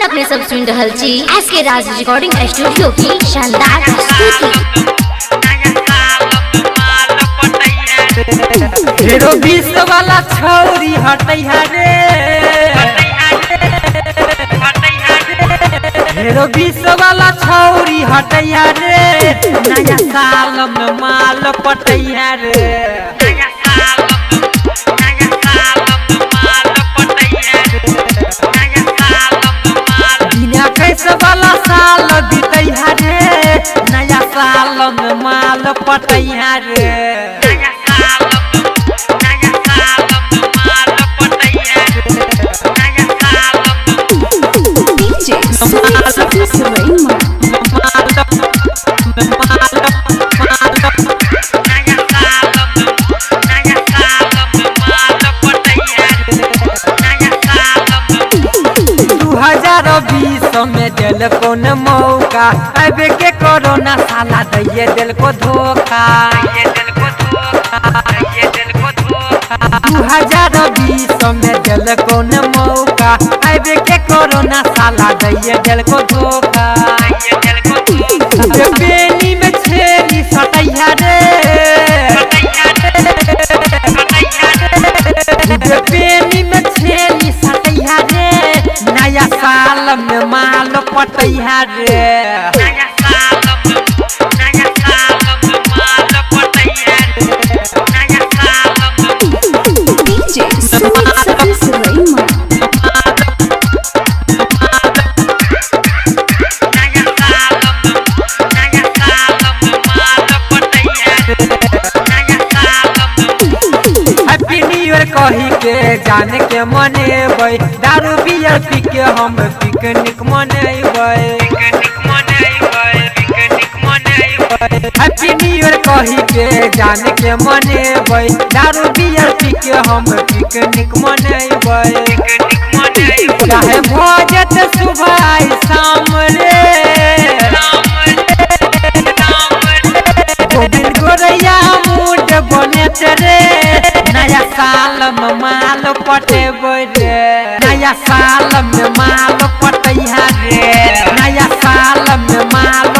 और अपने सब सुन रहल छी के राज रिकॉर्डिंग स्टूडियो की शानदार प्रस्तुति। हीरो बीस वाला छौरी हटैया रे, हीरो बीस वाला छौरी हटैया रे, नया साल में माल पटैया रे, बिना कैसे वाला साल बीतैया रे, नया साल में माल पटैया रे। में दिल को न मौका अब के कोरोना साला दैये दिल को धोखा, 2020 में दिल को न मौका अब के कोरोना साला दैये दिल को धोखा। बेनी में छेली सटैया रे, बेनी में छेली सटैया रे, नया साल में माल पटैया रे, नया साल में माल पटैया रे, नया साल में डीजे कही के जाने के मनेबै, दारू बियर पी के हम पिकनिक मनेबै, हैप्पी न्यू ईयर कही के जाने के मनेबै, दारू बियर पी के हम पिकनिक मनेबै, चाहे भोजत सुबह शाम रे, गोविंद गोरैया मूड बनेत रे, नया साल में माल पटेबै रे, नया साल में माल पटैया रे, नया साल में माल